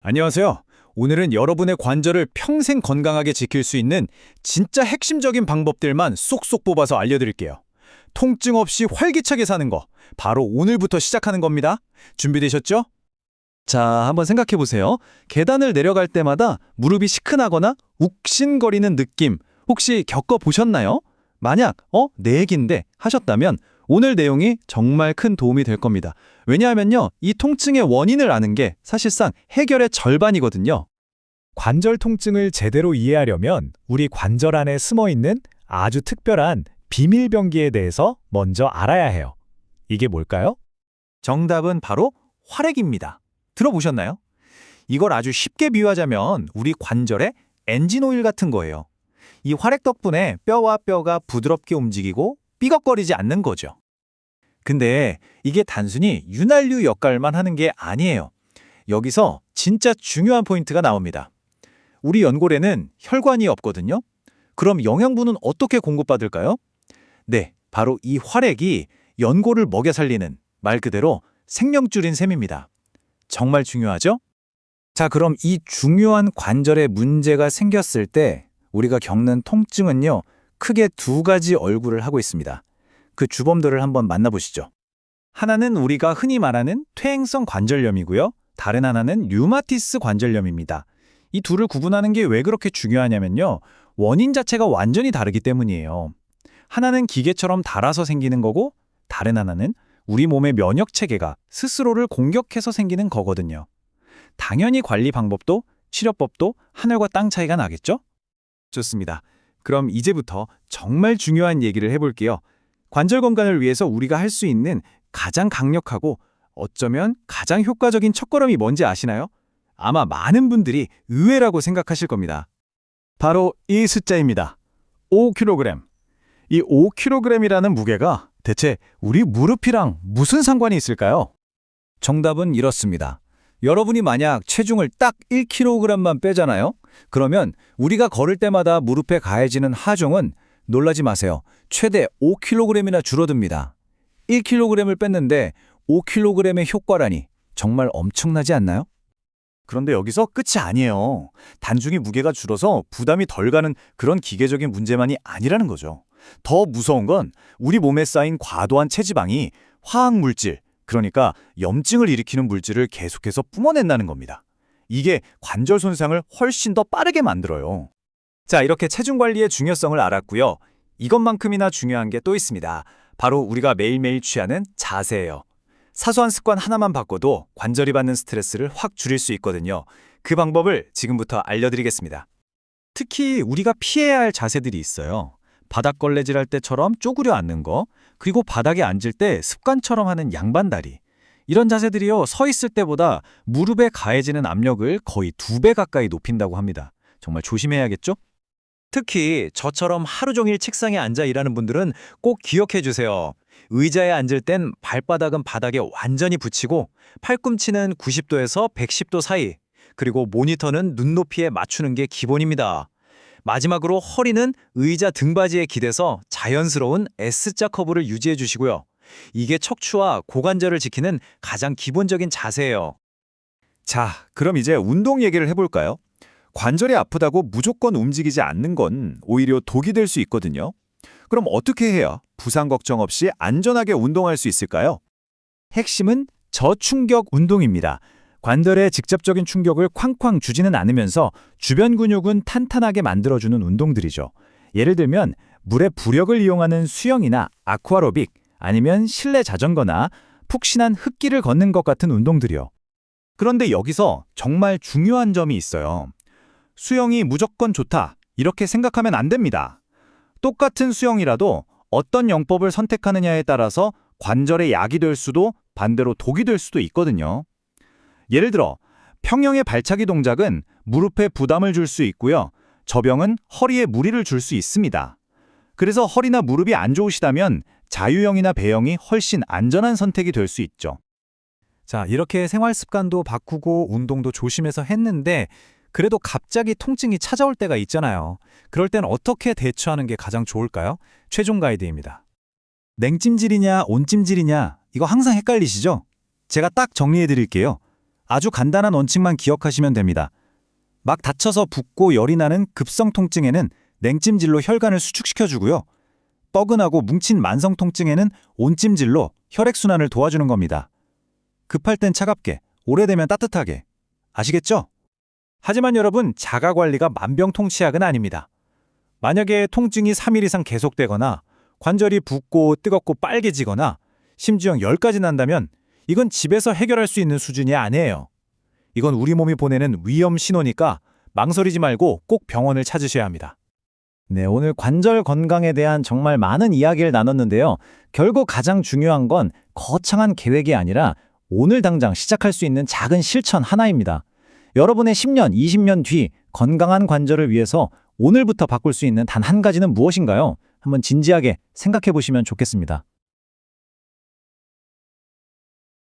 안녕하세요. 오늘은 여러분의 관절을 평생 건강하게 지킬 수 있는 진짜 핵심적인 방법들만 쏙쏙 뽑아서 알려드릴게요. 통증 없이 활기차게 사는 거, 바로 오늘부터 시작하는 겁니다. 준비되셨죠? 자, 한번 생각해 보세요. 계단을 내려갈 때마다 무릎이 시큰하거나 욱신거리는 느낌 혹시 겪어보셨나요? 만약 내 얘긴데 하셨다면 오늘 내용이 정말 큰 도움이 될 겁니다. 왜냐하면요, 이 통증의 원인을 아는 게 사실상 해결의 절반이거든요. 관절 통증을 제대로 이해하려면 우리 관절 안에 숨어있는 아주 특별한 비밀 병기에 대해서 먼저 알아야 해요. 이게 뭘까요? 정답은 바로 활액입니다. 들어보셨나요? 이걸 아주 쉽게 비유하자면 우리 관절의 엔진 오일 같은 거예요. 이 활액 덕분에 뼈와 뼈가 부드럽게 움직이고 삐걱거리지 않는 거죠. 근데 이게 단순히 윤활유 역할만 하는 게 아니에요. 여기서 진짜 중요한 포인트가 나옵니다. 우리 연골에는 혈관이 없거든요. 그럼 영양분은 어떻게 공급받을까요? 네, 바로 이 활액이 연골을 먹여 살리는 말 그대로 생명줄인 셈입니다. 정말 중요하죠? 자, 그럼 이 중요한 관절에 문제가 생겼을 때 우리가 겪는 통증은요, 크게 두 가지 얼굴을 하고 있습니다. 그 주범들을 한번 만나보시죠. 하나는 우리가 흔히 말하는 퇴행성 관절염이고요. 다른 하나는 류마티스 관절염입니다. 이 둘을 구분하는 게 왜 그렇게 중요하냐면요, 원인 자체가 완전히 다르기 때문이에요. 하나는 기계처럼 닳아서 생기는 거고, 다른 하나는 우리 몸의 면역 체계가 스스로를 공격해서 생기는 거거든요. 당연히 관리 방법도 치료법도 하늘과 땅 차이가 나겠죠? 좋습니다. 그럼 이제부터 정말 중요한 얘기를 해볼게요. 관절 건강을 위해서 우리가 할 수 있는 가장 강력하고 어쩌면 가장 효과적인 첫걸음이 뭔지 아시나요? 아마 많은 분들이 의외라고 생각하실 겁니다. 바로 이 숫자입니다. 5kg. 이 5kg이라는 무게가 대체 우리 무릎이랑 무슨 상관이 있을까요? 정답은 이렇습니다. 여러분이 만약 체중을 딱 1kg만 빼잖아요? 그러면 우리가 걸을 때마다 무릎에 가해지는 하중은 놀라지 마세요. 최대 5kg이나 줄어듭니다. 1kg을 뺐는데 5kg의 효과라니 정말 엄청나지 않나요? 그런데 여기서 끝이 아니에요. 단순히 무게가 줄어서 부담이 덜 가는 그런 기계적인 문제만이 아니라는 거죠. 더 무서운 건 우리 몸에 쌓인 과도한 체지방이 화학물질, 그러니까 염증을 일으키는 물질을 계속해서 뿜어낸다는 겁니다. 이게 관절 손상을 훨씬 더 빠르게 만들어요. 자, 이렇게 체중 관리의 중요성을 알았고요. 이것만큼이나 중요한 게 또 있습니다. 바로 우리가 매일매일 취하는 자세예요. 사소한 습관 하나만 바꿔도 관절이 받는 스트레스를 확 줄일 수 있거든요. 그 방법을 지금부터 알려드리겠습니다. 특히 우리가 피해야 할 자세들이 있어요. 바닥걸레질 할 때처럼 쪼그려 앉는 거, 그리고 바닥에 앉을 때 습관처럼 하는 양반다리. 이런 자세들이요, 서 있을 때보다 무릎에 가해지는 압력을 거의 2배 가까이 높인다고 합니다. 정말 조심해야겠죠? 특히 저처럼 하루 종일 책상에 앉아 일하는 분들은 꼭 기억해 주세요. 의자에 앉을 땐 발바닥은 바닥에 완전히 붙이고 팔꿈치는 90도에서 110도 사이, 그리고 모니터는 눈높이에 맞추는 게 기본입니다. 마지막으로 허리는 의자 등받이에 기대서 자연스러운 S자 커브를 유지해 주시고요. 이게 척추와 고관절을 지키는 가장 기본적인 자세예요. 자, 그럼 이제 운동 얘기를 해볼까요? 관절이 아프다고 무조건 움직이지 않는 건 오히려 독이 될 수 있거든요. 그럼 어떻게 해야 부상 걱정 없이 안전하게 운동할 수 있을까요? 핵심은 저충격 운동입니다. 관절에 직접적인 충격을 쾅쾅 주지는 않으면서 주변 근육은 탄탄하게 만들어주는 운동들이죠. 예를 들면 물의 부력을 이용하는 수영이나 아쿠아로빅, 아니면 실내 자전거나 푹신한 흙길을 걷는 것 같은 운동들이요. 그런데 여기서 정말 중요한 점이 있어요. 수영이 무조건 좋다, 이렇게 생각하면 안 됩니다. 똑같은 수영이라도 어떤 영법을 선택하느냐에 따라서 관절에 약이 될 수도 반대로 독이 될 수도 있거든요. 예를 들어 평영의 발차기 동작은 무릎에 부담을 줄 수 있고요. 저병은 허리에 무리를 줄 수 있습니다. 그래서 허리나 무릎이 안 좋으시다면 자유형이나 배영이 훨씬 안전한 선택이 될 수 있죠. 자, 이렇게 생활 습관도 바꾸고 운동도 조심해서 했는데 그래도 갑자기 통증이 찾아올 때가 있잖아요. 그럴 땐 어떻게 대처하는 게 가장 좋을까요? 최종 가이드입니다. 냉찜질이냐 온찜질이냐 이거 항상 헷갈리시죠? 제가 딱 정리해 드릴게요. 아주 간단한 원칙만 기억하시면 됩니다. 막 다쳐서 붓고 열이 나는 급성 통증에는 냉찜질로 혈관을 수축시켜주고요. 뻐근하고 뭉친 만성 통증에는 온찜질로 혈액순환을 도와주는 겁니다. 급할 땐 차갑게, 오래되면 따뜻하게. 아시겠죠? 하지만 여러분, 자가관리가 만병통치약은 아닙니다. 만약에 통증이 3일 이상 계속되거나 관절이 붓고 뜨겁고 빨개지거나 심지어 열까지 난다면 이건 집에서 해결할 수 있는 수준이 아니에요. 이건 우리 몸이 보내는 위험 신호니까 망설이지 말고 꼭 병원을 찾으셔야 합니다. 네, 오늘 관절 건강에 대한 정말 많은 이야기를 나눴는데요. 결국 가장 중요한 건 거창한 계획이 아니라 오늘 당장 시작할 수 있는 작은 실천 하나입니다. 여러분의 10년, 20년 뒤 건강한 관절을 위해서 오늘부터 바꿀 수 있는 단 한 가지는 무엇인가요? 한번 진지하게 생각해 보시면 좋겠습니다.